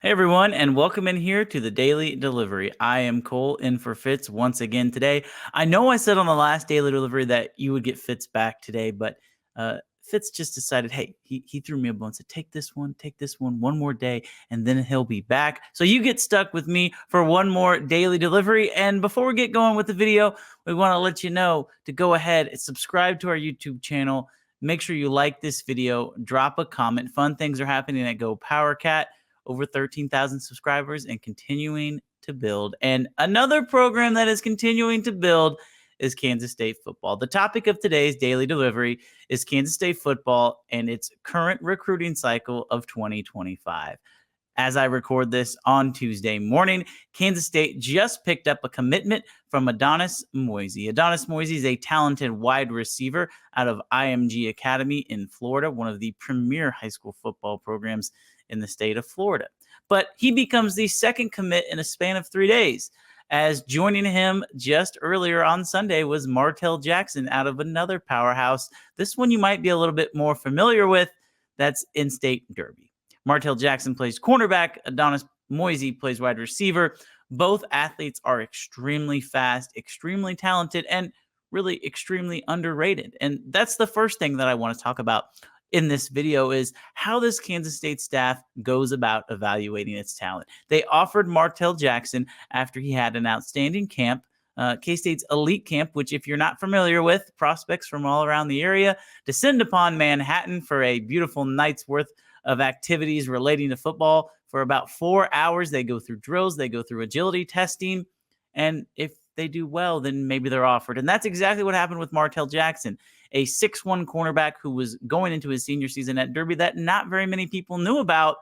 Hey everyone, and welcome in here to the Daily Delivery. I am Cole in for Fitz once again today. I know I said on the last Daily Delivery that you would get Fitz back today, but Fitz just decided, hey, he threw me a bone, said, take this one more day, and then he'll be back. So you get stuck with me for one more Daily Delivery. And before we get going with the video, we want to let you know to go ahead and subscribe to our YouTube channel. Make sure you like this video, drop a comment. Fun things are happening at GoPowercat. Over 13,000 subscribers and continuing to build. And another program that is continuing to build is Kansas State football. The topic of today's Daily Delivery is Kansas State football and its current recruiting cycle of 2025. As I record this on Tuesday morning, Kansas State just picked up a commitment from Adonis Moise. Adonis Moise is a talented wide receiver out of IMG Academy in Florida, one of the premier high school football programs in the state of Florida. But he becomes the second commit in a span of 3 days, as joining him just earlier on Sunday was Martel Jackson out of another powerhouse. This one you might be a little bit more familiar with. That's in-state Derby. Martel Jackson plays cornerback. Adonis Moise plays wide receiver. Both athletes are extremely fast, extremely talented, and really extremely underrated. And that's the first thing that I want to talk about in this video is how this Kansas State staff goes about evaluating its talent. They offered Martel Jackson after he had an outstanding camp, K-State's elite camp, which if you're not familiar with, prospects from all around the area descend upon Manhattan for a beautiful night's worth of activities relating to football. For about 4 hours, they go through drills, they go through agility testing, and if they do well, then maybe they're offered. And that's exactly what happened with Martel Jackson, a 6'1 cornerback who was going into his senior season at Derby that not very many people knew about,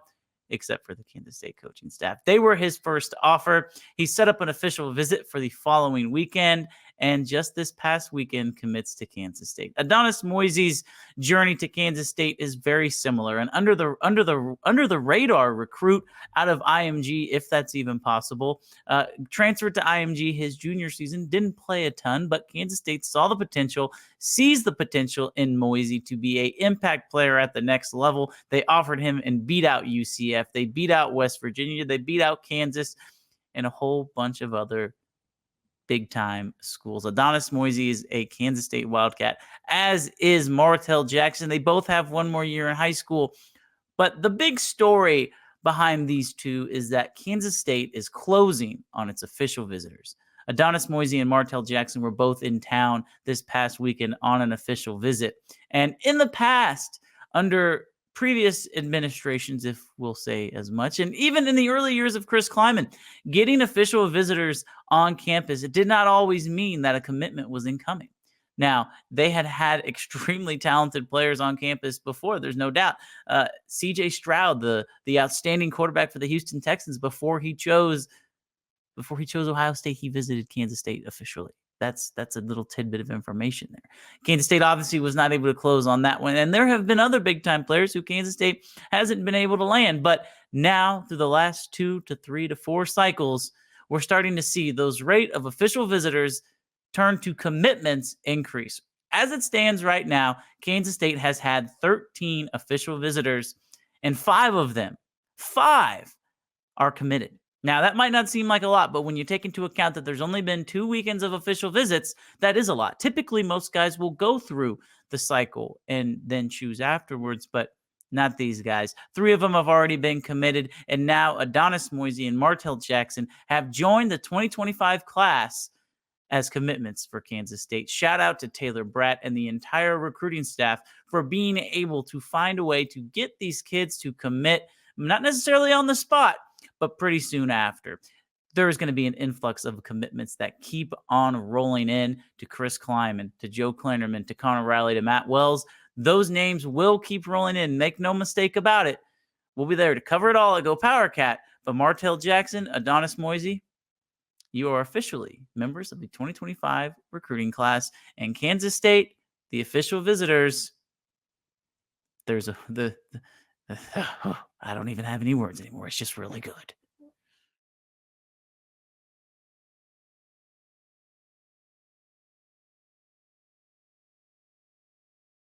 except for the Kansas State coaching staff. They were his first offer. He set up an official visit for the following weekend, and just this past weekend commits to Kansas State. Adonis Moise's journey to Kansas State is very similar, and under the radar recruit out of IMG, if that's even possible. Transferred to IMG his junior season, didn't play a ton, but Kansas State saw the potential, sees the potential in Moise to be an impact player at the next level. They offered him and beat out UCF. They beat out West Virginia. They beat out Kansas and a whole bunch of other big-time schools. Adonis Moise is a Kansas State Wildcat, as is Martel Jackson. They both have one more year in high school. But the big story behind these two is that Kansas State is closing on its official visitors. Adonis Moise and Martel Jackson were both in town this past weekend on an official visit. And in the past, under previous administrations, if we'll say as much, and even in the early years of Chris Kleiman, getting official visitors on campus, it did not always mean that a commitment was incoming. Now, they had extremely talented players on campus before, there's no doubt. C.J. Stroud, the outstanding quarterback for the Houston Texans, before he chose Ohio State, he visited Kansas State officially. That's a little tidbit of information there. Kansas State obviously was not able to close on that one. And there have been other big-time players who Kansas State hasn't been able to land. But now, through the last 2 to 3 to 4 cycles, we're starting to see those rate of official visitors turn to commitments increase. As it stands right now, Kansas State has had 13 official visitors, and 5 of them, 5, are committed. Now, that might not seem like a lot, but when you take into account that there's only been 2 weekends of official visits, that is a lot. Typically, most guys will go through the cycle and then choose afterwards, but not these guys. 3 of them have already been committed, and now Adonis Moise and Martel Jackson have joined the 2025 class as commitments for Kansas State. Shout out to Taylor Bratt and the entire recruiting staff for being able to find a way to get these kids to commit, not necessarily on the spot, but pretty soon after. There is going to be an influx of commitments that keep on rolling in to Chris Kleiman, to Joe Klinnerman, to Connor Riley, to Matt Wells. Those names will keep rolling in. Make no mistake about it. We'll be there to cover it all at GoPowercat. But Martel Jackson, Adonis Moise, you are officially members of the 2025 recruiting class. And Kansas State, the official visitors, I don't even have any words anymore. It's just really good.